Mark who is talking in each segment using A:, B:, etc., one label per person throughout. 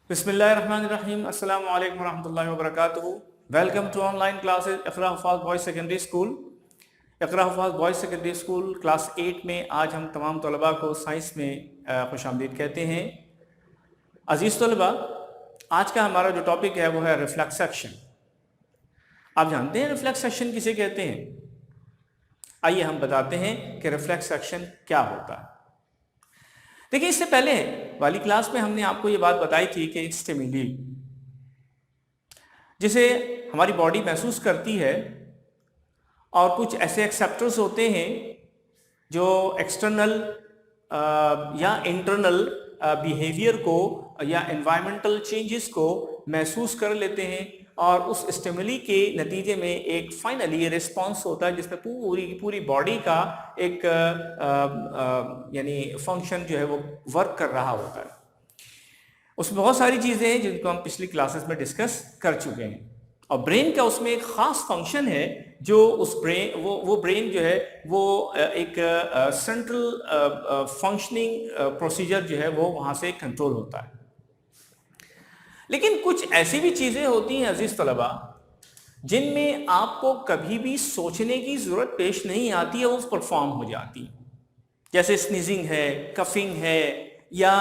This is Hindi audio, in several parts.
A: बिस्मिल्लाहिर्रहमानिर्रहीम अस्सलामु अलैकुम रहमतुल्लाहि व बरकातुहू। Welcome to online classes Iqra Huffaz boys secondary school. Iqra Huffaz boys secondary school class 8 में आज हम तमाम तलबा को साइंस में खुशामदीद कहते हैं। अज़ीज़ तलबा, आज का हमारा जो टॉपिक है वो है रिफ्लेक्स एक्शन। आप जानते हैं रिफ्लेक्स एक्शन किसे कहते हैं? आइए हम बताते हैं कि रिफ्लेक्स एक्शन क्या होता है। देखिए, इससे पहले वाली क्लास में हमने आपको ये बात बताई थी कि स्टिमुली जिसे हमारी बॉडी महसूस करती है और कुछ ऐसे एक्सेप्टर्स होते हैं जो एक्सटर्नल या इंटरनल बिहेवियर को या एनवायरमेंटल चेंजेस को महसूस कर लेते हैं और उस स्टिमुली के नतीजे में एक फाइनली रिस्पांस होता है जिसमें पूरी पूरी बॉडी का एक यानी फंक्शन जो है वो वर्क कर रहा होता है। उसमें बहुत सारी चीज़ें हैं जिनको हम पिछली क्लासेस में डिस्कस कर चुके हैं और ब्रेन का उसमें एक ख़ास फंक्शन है जो उस ब्रेन वो ब्रेन जो है वो एक सेंट्रल फंक्शनिंग प्रोसीजर जो है वो वहाँ से कंट्रोल होता है। लेकिन कुछ ऐसी भी चीज़ें होती हैं अजीज़ तलबा जिनमें आपको कभी भी सोचने की ज़रूरत पेश नहीं आती है, वो परफॉर्म हो जाती है। जैसे स्नीजिंग है, कफिंग है या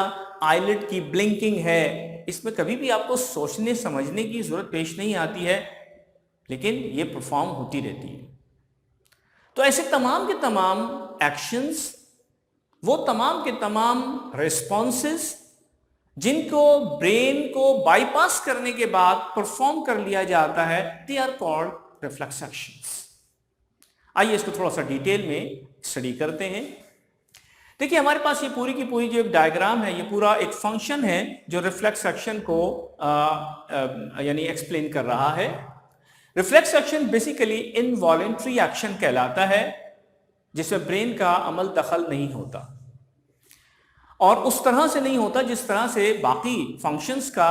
A: आईलिड की ब्लिंकिंग है। इसमें कभी भी आपको सोचने समझने की जरूरत पेश नहीं आती है, लेकिन ये परफॉर्म होती रहती है। तो ऐसे तमाम के तमाम एक्शंस, वो तमाम के तमाम रिस्पॉन्सेस जिनको ब्रेन को बाईपास करने के बाद परफॉर्म कर लिया जाता है, they are called reflex actions. आइए इसको थोड़ा सा डिटेल में स्टडी करते हैं। देखिए, हमारे पास ये पूरी की पूरी जो एक डायग्राम है, ये पूरा एक फंक्शन है जो रिफ्लेक्स एक्शन को यानी एक्सप्लेन कर रहा है। Reflex action basically involuntary action कहलाता है जिसमें ब्रेन का अमल दखल नहीं होता और उस तरह से नहीं होता जिस तरह से बाकी फंक्शंस का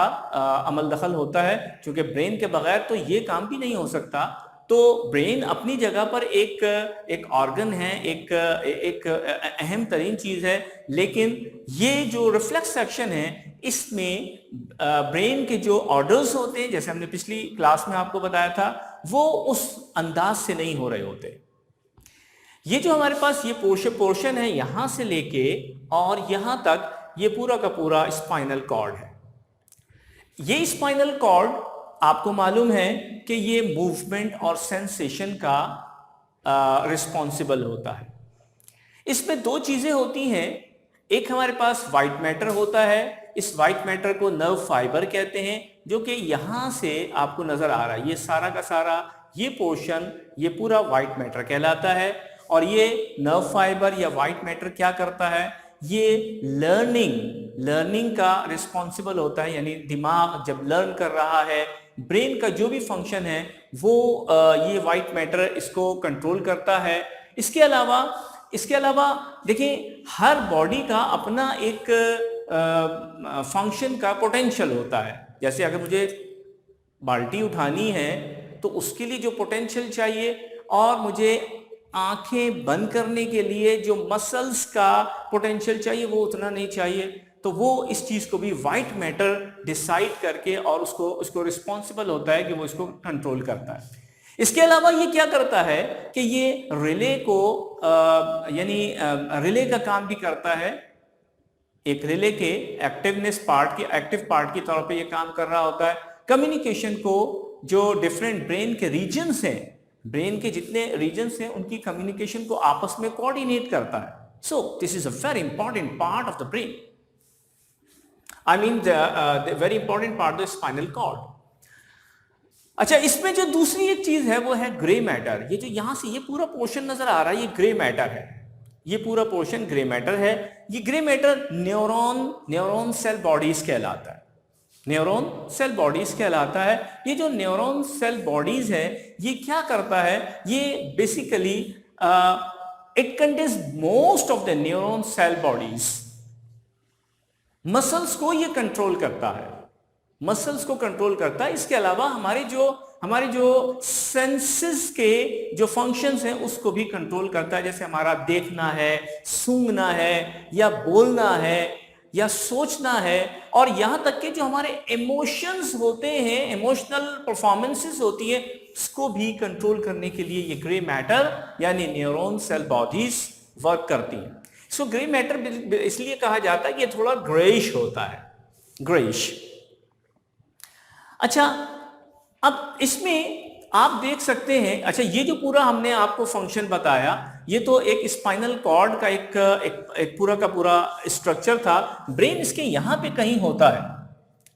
A: अमल दखल होता है। क्योंकि ब्रेन के बगैर तो ये काम भी नहीं हो सकता। तो ब्रेन अपनी जगह पर एक ऑर्गन है, एक अहम तरीन चीज़ है, लेकिन ये जो रिफ्लेक्स एक्शन है इसमें ब्रेन के जो ऑर्डर्स होते हैं, जैसे हमने पिछली क्लास में आपको बताया था, वो उस अंदाज से नहीं हो रहे होते। ये जो हमारे पास ये पोर्शन है, यहां से लेके और यहां तक, ये पूरा का पूरा स्पाइनल कॉर्ड है। ये स्पाइनल कॉर्ड आपको मालूम है कि ये मूवमेंट और सेंसेशन का रिस्पॉन्सिबल होता है। इसमें दो चीजें होती हैं। एक हमारे पास वाइट मैटर होता है। इस वाइट मैटर को नर्व फाइबर कहते हैं, जो कि यहां से आपको नजर आ रहा है। ये सारा का सारा ये पोर्शन, ये पूरा वाइट मैटर कहलाता है। और ये नर्व फाइबर या वाइट मैटर क्या करता है? ये लर्निंग का रिस्पॉन्सिबल होता है। यानी दिमाग जब लर्न कर रहा है, ब्रेन का जो भी फंक्शन है वो ये वाइट मैटर इसको कंट्रोल करता है। इसके अलावा देखिए, हर बॉडी का अपना एक फंक्शन का पोटेंशियल होता है। जैसे अगर मुझे बाल्टी उठानी है तो उसके लिए जो पोटेंशियल चाहिए, और मुझे आंखें बंद करने के लिए जो मसल्स का पोटेंशियल चाहिए, वो उतना नहीं चाहिए। तो वो इस चीज को भी वाइट मैटर डिसाइड करके और उसको रिस्पॉन्सिबल होता है कि वो इसको कंट्रोल करता है। इसके अलावा ये क्या करता है कि ये रिले को यानी रिले का काम भी करता है। एक रिले के एक्टिव पार्ट की तौर पे ये काम कर रहा होता है। कम्युनिकेशन को, जो डिफरेंट ब्रेन के रीजन्स हैं, ब्रेन के जितने रीजन्स हैं, उनकी कम्युनिकेशन को आपस में कोऑर्डिनेट करता है। So this is a very important part of the brain. I mean the very important part the spinal cord. अच्छा, इसमें जो दूसरी एक चीज है वो है ग्रे मैटर। ये जो यहां से ये पूरा पोर्शन नजर आ रहा है, ये ग्रे मैटर है। ये पूरा पोर्शन ग्रे मैटर है। ये grey matter neuron cell bodies कहलाता है। न्यूरॉन सेल बॉडीज कहलाता है। ये जो न्यूरॉन सेल बॉडीज है, ये क्या करता है? ये basically it contains most of the neuron cell bodies. Muscles को ये कंट्रोल करता है, मसल्स को कंट्रोल करता है। इसके अलावा हमारे जो सेंसेस के जो फंक्शंस हैं उसको भी कंट्रोल करता है। जैसे हमारा देखना है, सूंघना है या बोलना है या सोचना है, और यहां तक कि जो हमारे इमोशंस होते हैं, इमोशनल परफॉर्मेंसेस होती है, इसको भी कंट्रोल करने के लिए ये ग्रे मैटर यानी न्यूरॉन सेल बॉडीज वर्क करती हैं। इसको ग्रे मैटर इसलिए कहा जाता है कि ये थोड़ा ग्रेइश होता है, ग्रेइश। अच्छा, अब इसमें आप देख सकते हैं, अच्छा ये जो पूरा हमने आपको फंक्शन बताया, ये तो एक स्पाइनल कॉर्ड का एक पूरा का पूरा स्ट्रक्चर था। ब्रेन इसके यहां पे कहीं होता है,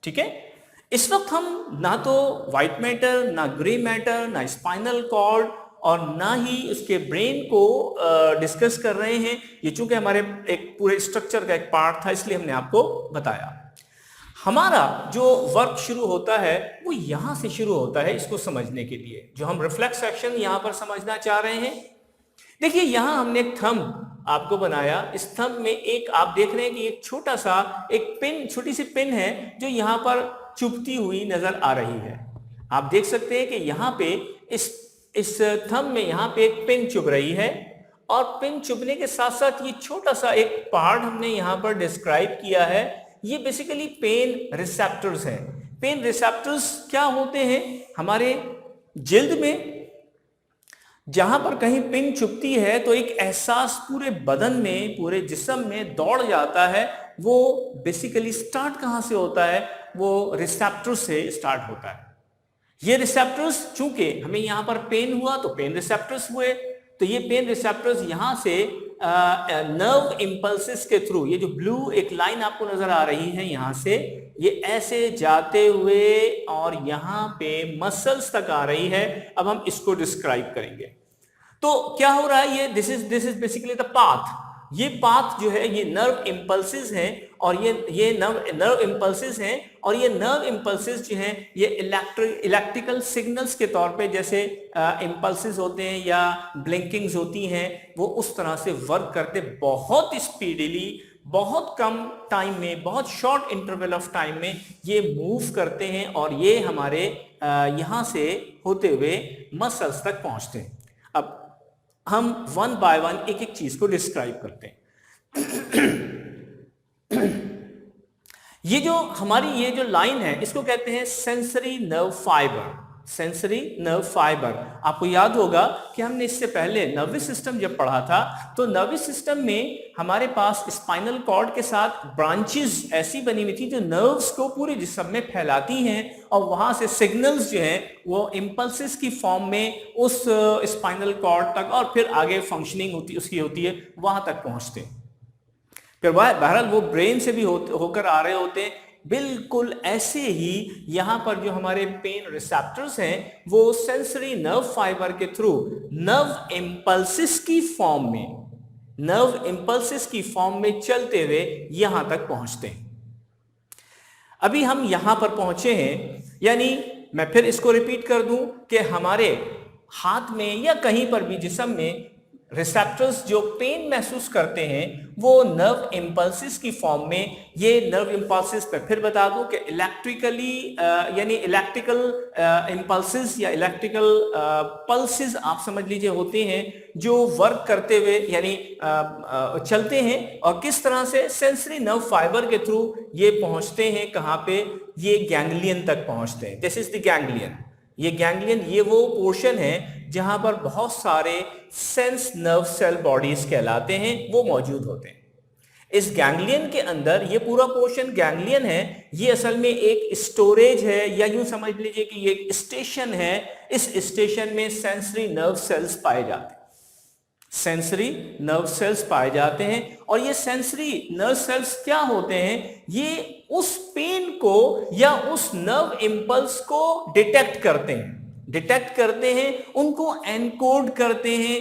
A: ठीक है। इस वक्त हम ना तो व्हाइट मैटर, ना ग्रे मैटर, ना स्पाइनल कॉर्ड और ना ही उसके ब्रेन को डिस्कस कर रहे हैं। ये चूंकि हमारे एक पूरे स्ट्रक्चर का एक पार्ट था, इसलिए हमने आपको बताया। हमारा जो वर्क शुरू होता है वो यहां से शुरू होता है, इसको समझने के लिए जो हम रिफ्लेक्स एक्शन यहां पर समझना चाह रहे हैं। देखिए, यहां हमने एक थंब आपको बनाया। इस थंब में एक आप देख रहे हैं कि एक छोटा सा एक पिन, छोटी सी पिन है जो यहां पर चुभती हुई नजर आ रही है। आप देख सकते हैं कि यहां पे इस थंब में यहां पे एक पिन चुभ रही है, और पिन चुभने के साथ साथ ये छोटा सा एक पार्ट हमने यहां पर डिस्क्राइब किया है। ये बेसिकली पेन रिसेप्टर्स हैं। पेन रिसेप्टर्स क्या होते हैं? हमारे जिल्द में जहां पर कहीं पिन चुभती है तो एक एहसास पूरे बदन में, पूरे जिस्म में दौड़ जाता है। वो बेसिकली स्टार्ट कहां से होता है? वो रिसेप्टर्स से स्टार्ट होता है। ये रिसेप्टर्स, चूंकि हमें यहां पर पेन हुआ तो पेन रिसेप्टर्स हुए, तो ये पेन रिसेप्टर्स यहां से नर्व इंपल्सेस के थ्रू, ये जो ब्लू एक लाइन आपको नजर आ रही है यहां से, ये ऐसे जाते हुए और यहां पे मसल्स तक आ रही है। अब हम इसको डिस्क्राइब करेंगे। तो क्या हो रहा है? ये this is basically the path. ये पाथ जो है ये नर्व इंपल्सेस हैं, और ये नर्व इंपल्सेस हैं, और ये नर्व इंपल्सेस जो हैं ये इलेक्ट्रिकल सिग्नल्स के तौर पे, जैसे इंपल्सेस होते हैं या ब्लिंकिंग्स होती हैं, वो उस तरह से वर्क करते बहुत स्पीडीली, बहुत कम टाइम में, बहुत शॉर्ट इंटरवल ऑफ टाइम में ये मूव करते हैं, और ये हमारे यहाँ से होते हुए मसल्स तक पहुंचते हैं। अब हम वन बाय वन एक एक चीज को डिस्क्राइब करते हैं। ये जो हमारी ये जो लाइन है इसको कहते हैं sensory nerve fibre. Sensory nerve fibre, आपको याद होगा कि हमने इससे पहले नर्वस सिस्टम जब पढ़ा था तो नर्वस सिस्टम में हमारे पास स्पाइनल कॉर्ड के साथ ब्रांचेस ऐसी बनी हुई थी जो नर्व्स को पूरे जिस्म में फैलाती हैं, और वहां से सिग्नल्स जो हैं वो इंपल्सेस की फॉर्म में उस स्पाइनल कॉर्ड तक और फिर आगे फंक्शनिंग उसकी होती है वहां तक पहुंचते हैं। फिर बहरहाल वो ब्रेन से भी होकर आ रहे होते हैं। बिल्कुल ऐसे ही यहां पर जो हमारे पेन रिसेप्टर्स हैं वो सेंसरी नर्व फाइबर के थ्रू नर्व इंपल्सेस की फॉर्म में चलते हुए यहां तक पहुंचते हैं। अभी हम यहां पर पहुंचे हैं, यानी मैं फिर इसको रिपीट कर दूं कि हमारे हाथ में या कहीं पर भी जिस्म में रिसेप्टर्स जो पेन महसूस करते हैं वो नर्व इंपल्सेस की फॉर्म में, ये नर्व इंपल्सेस पे फिर बता दूं कि यानी इलेक्ट्रिकल इंपल्सेस या इलेक्ट्रिकल पल्सेस आप समझ लीजिए होते हैं जो वर्क करते हुए यानी चलते हैं, और किस तरह से सेंसरी नर्व फाइबर के थ्रू ये पहुंचते हैं कहां पे? ये गैंग्लियन तक पहुंचते हैं। This is the ganglion. ये गैंग्लियन ये वो पोर्शन है जहां पर बहुत सारे सेंस नर्व सेल बॉडीज कहलाते हैं वो मौजूद होते हैं। इस गैंग्लियन के अंदर ये पूरा पोर्शन गैंग्लियन है, ये असल में एक स्टोरेज है, या यूं समझ लीजिए कि ये एक स्टेशन है। इस स्टेशन में सेंसरी नर्व सेल्स पाए जाते हैं, सेंसरी नर्व सेल्स पाए जाते हैं। और ये सेंसरी नर्व सेल्स क्या होते हैं? ये उस पेन को या उस नर्व इंपल्स को डिटेक्ट करते हैं, उनको एनकोड करते हैं।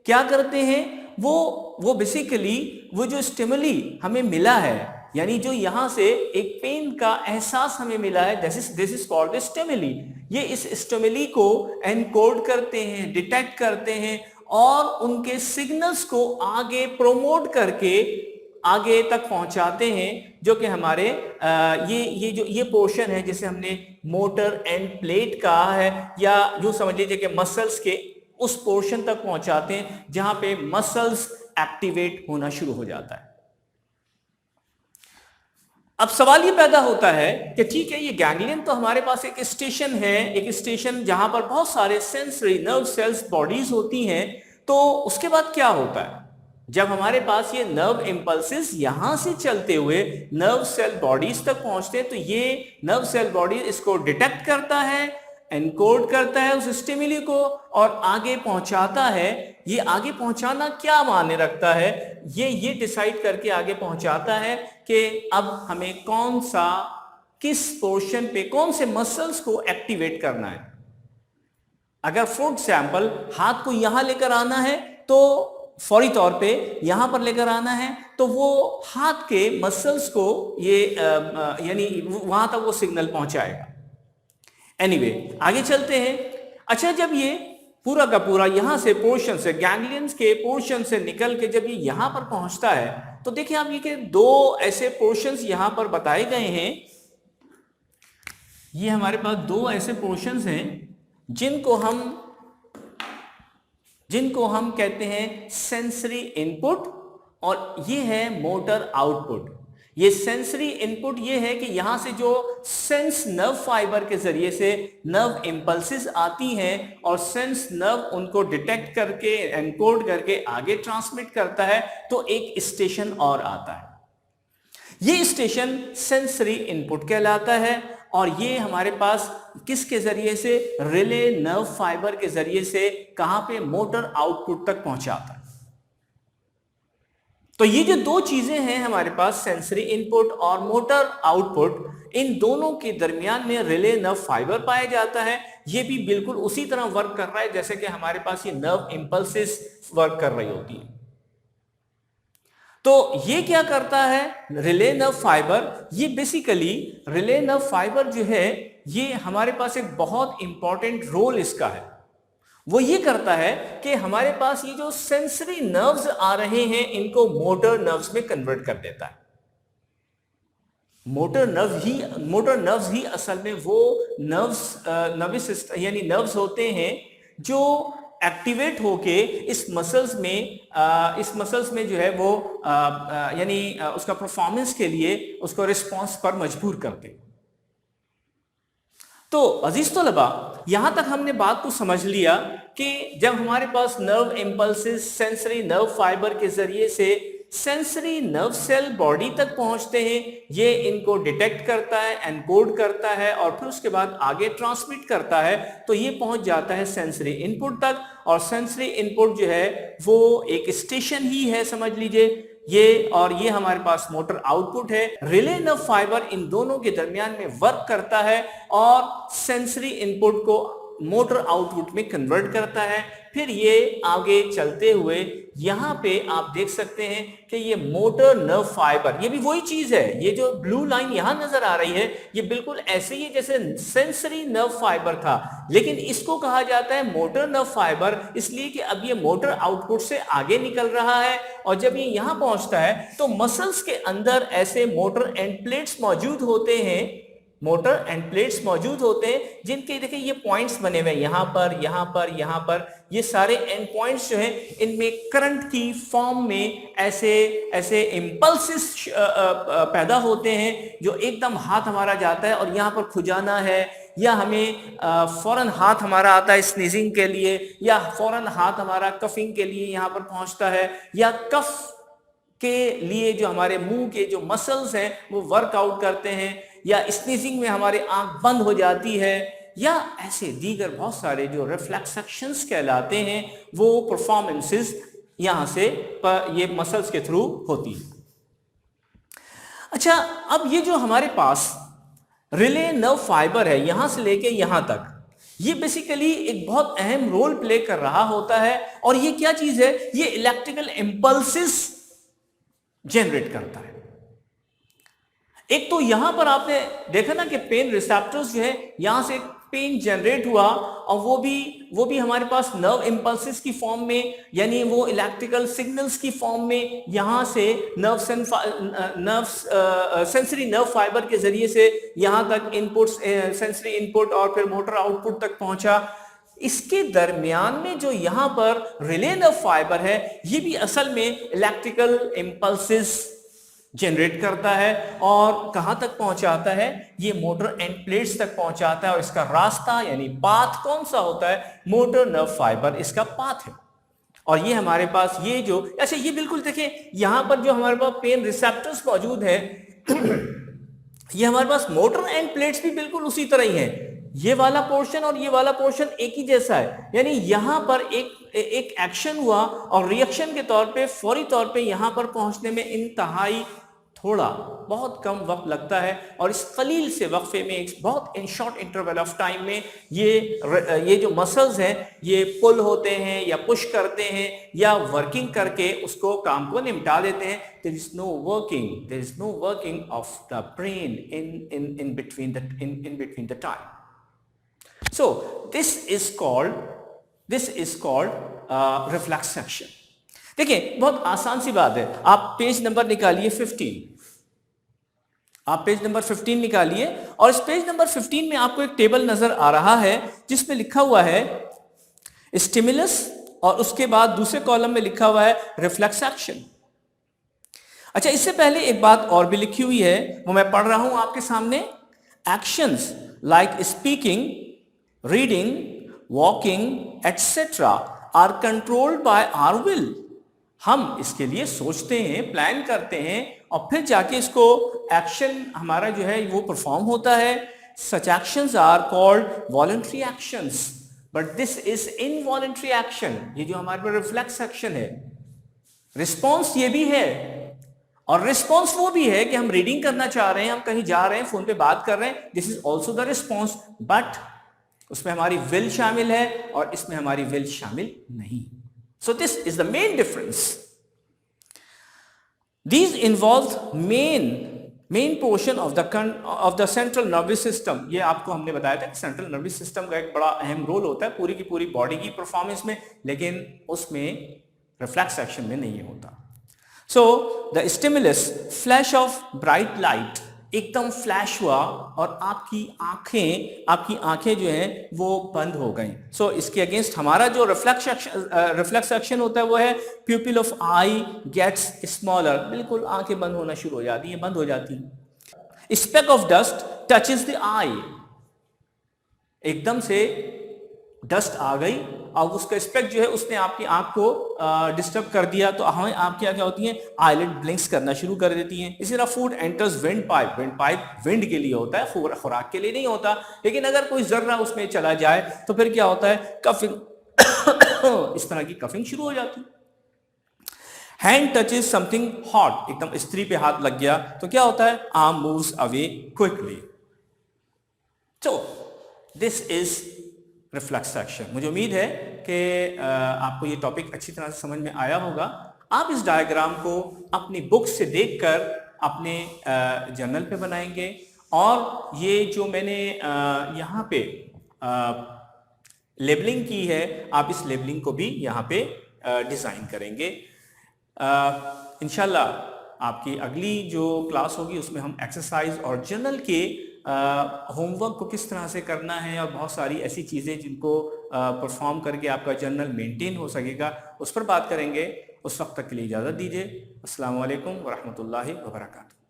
A: क्या करते हैं? वो बेसिकली वो जो स्टिमुली हमें मिला है, यानी जो यहां से एक पेन का एहसास हमें मिला है, this is called the stimuli. ये इस स्टिमुली को एनकोड करते हैं, डिटेक्ट करते हैं, और उनके सिग्नल्स को आगे प्रोमोट करके आगे तक पहुंचाते हैं, जो कि हमारे ये पोर्शन है जिसे हमने मोटर एंड प्लेट कहा है, या यूं समझ लीजिए कि मसल्स के उस पोर्शन तक पहुंचाते हैं जहां पे मसल्स एक्टिवेट होना शुरू हो जाता है। अब सवाल ये पैदा होता है कि ठीक है, ये गैंग्लियन तो हमारे पास एक स्टेशन है, एक स्टेशन जहां पर बहुत सारे सेंसरी नर्व सेल्स बॉडीज होती हैं, तो उसके बाद क्या होता है जब हमारे पास ये नर्व इंपल्सेस यहां से चलते हुए नर्व सेल बॉडीज तक पहुंचते हैं, तो ये नर्व सेल बॉडी इसको डिटेक्ट करता है, एनकोड करता है उस स्टिमुली को और आगे पहुंचाता है। ये आगे पहुंचाना क्या मायने रखता है, ये डिसाइड करके आगे पहुंचाता है कि अब हमें कौन सा, किस पोर्शन पे, कौन से मसल्स को एक्टिवेट करना है। अगर फॉर एग्जाम्पल हाथ को यहां लेकर आना है तो फौरी तौर पे यहां पर लेकर आना है, तो वो हाथ के मसल्स को ये यानी वहां तक वो सिग्नल पहुंचाएगा। एनीवे, आगे चलते हैं। अच्छा, जब ये पूरा का पूरा यहां से पोर्शन से, गैंग्लियंस के पोर्शन से निकल के जब ये यहां पर पहुंचता है, तो देखिए आप ये कि दो ऐसे पोर्शंस यहां पर बताए गए हैं। ये हमारे पास दो ऐसे पोर्शंस हैं जिनको हम कहते हैं सेंसरी इनपुट और ये है मोटर आउटपुट। ये सेंसरी इनपुट ये है कि यहां से जो सेंस नर्व फाइबर के जरिए से नर्व इंपल्सेस आती हैं और सेंस नर्व उनको डिटेक्ट करके एनकोड करके आगे ट्रांसमिट करता है, तो एक स्टेशन और आता है। ये स्टेशन सेंसरी इनपुट कहलाता है और ये हमारे पास किसके जरिए से, रिले नर्व फाइबर के जरिए से कहां पे, मोटर आउटपुट तक पहुंचाता है। तो ये जो दो चीजें हैं हमारे पास, सेंसरी इनपुट और मोटर आउटपुट, इन दोनों के दरमियान में रिले नर्व फाइबर पाया जाता है। ये भी बिल्कुल उसी तरह वर्क कर रहा है जैसे कि हमारे पास ये नर्व इंपल्सेस वर्क कर रही होती है। तो ये क्या करता है, रिले नर्व फाइबर, ये बेसिकली रिले नर्व फाइबर जो है ये हमारे पास एक बहुत इंपॉर्टेंट रोल इसका है। वो ये करता है कि हमारे पास ये जो सेंसरी नर्व्स आ रहे हैं इनको मोटर नर्व्स में कन्वर्ट कर देता है। मोटर नर्व्स ही असल में वो नर्वस सिस्टम यानी नर्व्स होते हैं जो एक्टिवेट होके इस मसल्स में जो है वो यानी उसका परफॉर्मेंस के लिए उसको रिस्पॉन्स पर मजबूर करते। तो अजीज तलबा, यहां तक हमने बात को समझ लिया कि जब हमारे पास nerve impulses sensory nerve fibre के जरिए से सेंसरी नर्व सेल बॉडी तक पहुंचते हैं, ये इनको डिटेक्ट करता है, एनकोड करता है और फिर उसके बाद आगे ट्रांसमिट करता है, तो ये पहुंच जाता है सेंसरी इनपुट तक। और सेंसरी इनपुट जो है वो एक स्टेशन ही है समझ लीजिए ये, और ये हमारे पास मोटर आउटपुट है। रिले नर्व फाइबर इन दोनों के दरमियान में वर्क करता है और सेंसरी इनपुट को मोटर आउटपुट में कन्वर्ट करता है। फिर ये आगे चलते हुए यहां पे आप देख सकते हैं कि ये मोटर नर्व फाइबर, ये भी वही चीज है। ये जो ब्लू लाइन यहां नजर आ रही है ये बिल्कुल ऐसे ही जैसे सेंसरी नर्व फाइबर था, लेकिन इसको कहा जाता है मोटर नर्व फाइबर इसलिए कि अब ये मोटर आउटपुट से आगे निकल रहा है और जब ये यहां पहुंचता है तो मसल्स के अंदर ऐसे मोटर एंड प्लेट्स मौजूद होते हैं, मोटर एंड प्लेट्स मौजूद होते हैं जिनके देखिए ये पॉइंट्स बने हुए हैं यहां पर, यहां पर, यहां पर। ये सारे एंड पॉइंट्स जो हैं इनमें करंट की फॉर्म में ऐसे ऐसे इंपल्सेस पैदा होते हैं जो एकदम हाथ हमारा जाता है और यहां पर खुजाना है, या हमें फौरन हाथ हमारा आता है स्नीजिंग के लिए, या फौरन हाथ हमारा कफिंग के लिए यहां पर पहुंचता है, या कफ के लिए जो हमारे मुंह के जो मसल्स हैं वो वर्कआउट करते हैं, या स्नीजिंग में हमारी आंख बंद हो जाती है, या ऐसे दीगर बहुत सारे जो रिफ्लेक्स एक्शंस कहलाते हैं वो परफॉर्मेंसेस यहां से ये मसल्स के थ्रू होती है। अच्छा, अब ये जो हमारे पास रिले नर्व फाइबर है यहां से लेके यहां तक, ये बेसिकली एक बहुत अहम रोल प्ले कर रहा होता है। और ये क्या चीज है, ये इलेक्ट्रिकल इंपल्सेस जनरेट करता है। एक तो यहां पर आपने देखा ना कि पेन रिसेप्टर्स जो है यहां से पेन जनरेट हुआ और वो भी हमारे पास नर्व इंपल्सेस की फॉर्म में, यानी वो इलेक्ट्रिकल सिग्नल्स की फॉर्म में यहां से सेंसरी नर्व फाइबर के जरिए से यहां तक इनपुट, सेंसरी इनपुट और फिर मोटर आउटपुट तक पहुंचा। इसके दरमियान में जो यहां पर रिले नर्व फाइबर है ये भी असल में इलेक्ट्रिकल इंपल्सेस जनरेट करता है और कहां तक पहुंचाता है, ये मोटर एंड प्लेट्स तक पहुंचाता है। और इसका रास्ता यानी पाथ कौन सा होता है, मोटर नर्व फाइबर इसका पाथ है। और ये हमारे पास ये जो अच्छा ये बिल्कुल देखिए यहां पर जो हमारे पास पेन रिसेप्टर्स मौजूद है ये हमारे पास मोटर एंड प्लेट्स भी बिल्कुल उसी तरह ही है। ये वाला पोर्शन और ये वाला पोर्शन एक ही जैसा है, यानी यहां पर एक एक्शन हुआ और रिएक्शन के तौर पे फौरी तौर पे यहां पर पहुंचने में इंतहाई थोड़ा बहुत कम वक्त लगता है। और इस कलील से वक्फे में एक बहुत in short interval of time में ये जो मसल्स हैं ये पुल होते हैं या पुश करते हैं या वर्किंग करके उसको काम को निपटा देते हैं। there is no working of the brain in between the time. So this is called reflex action. देखिए बहुत आसान सी बात है, आप पेज नंबर निकालिए 15, आप पेज नंबर 15 निकालिए और इस पेज नंबर 15 में आपको एक टेबल नजर आ रहा है जिसमें लिखा हुआ है स्टिमुलस और उसके बाद दूसरे कॉलम में लिखा हुआ है रिफ्लेक्स एक्शन। अच्छा, इससे पहले एक बात और भी लिखी हुई है, वो मैं पढ़ रहा हूं आपके सामने। Actions like speaking, reading, walking etcetera are controlled by our will. हम इसके लिए सोचते हैं, प्लान करते हैं और फिर जाके इसको एक्शन हमारा जो है वो परफॉर्म होता है। Such actions are called voluntary actions but this is involuntary action. ये जो हमारे पास रिफ्लेक्स एक्शन है, रिस्पॉन्स ये भी है और रिस्पॉन्स वो भी है कि हम रीडिंग करना चाह रहे हैं, हम कहीं जा रहे हैं, फोन पे बात कर रहे हैं, this is also the response, but उसमें हमारी विल शामिल है और इसमें हमारी विल शामिल नहीं। So this is the main difference. These involve main portion of the central nervous system. ये आपको हमने बताया था कि सेंट्रल नर्वस सिस्टम का एक बड़ा अहम रोल होता है पूरी की पूरी बॉडी की परफॉर्मेंस में, लेकिन उसमें रिफ्लेक्स एक्शन में नहीं होता। So the stimulus, flash of bright light, एकदम फ्लैश हुआ और आपकी आंखें जो हैं वो बंद हो गई। सो इसके अगेंस्ट हमारा जो रिफ्लेक्स एक्शन होता है वो है pupil of eye gets smaller, बिल्कुल आंखें बंद होना शुरू हो जाती हैं, बंद हो जाती हैं। Speck of dust touches the eye, एकदम से डस्ट आ गई और उसका स्पेक जो है उसने आपकी आंख को डिस्टर्ब कर दिया, तो हमें आपकी क्या होती हैं, आईलिड ब्लिंक्स करना शुरू कर देती हैं। इसी तरह food enters wind pipe, wind pipe wind के लिए होता है, खुराक के लिए नहीं होता, लेकिन अगर कोई जर्रा उसमें चला जाए तो फिर क्या होता है, कफिंग इस तरह की कफिंग शुरू हो जाती है। हैंड टचेस समथिंग हॉट, एकदम स्त्री पे हाथ लग गया तो क्या होता है, arm moves away quickly. So this is reflex action. मुझे उम्मीद है कि आपको ये टॉपिक अच्छी तरह से समझ में आया होगा। आप इस डायग्राम को अपनी बुक से देखकर अपने जर्नल पे बनाएंगे और ये जो मैंने यहाँ पे लेबलिंग की है, आप इस लेबलिंग को भी यहाँ पे डिज़ाइन करेंगे। इंशाल्लाह आपकी अगली जो क्लास होगी उसमें हम एक्सरसाइज और जर्नल के होमवर्क को किस तरह से करना है और बहुत सारी ऐसी चीज़ें जिनको परफॉर्म करके आपका जर्नल मेंटेन हो सकेगा उस पर बात करेंगे। उस वक्त तक के लिए इजाज़त दीजिए। अस्सलाम वालेकुम वरहमतुल्लाहि वबरकातुहू।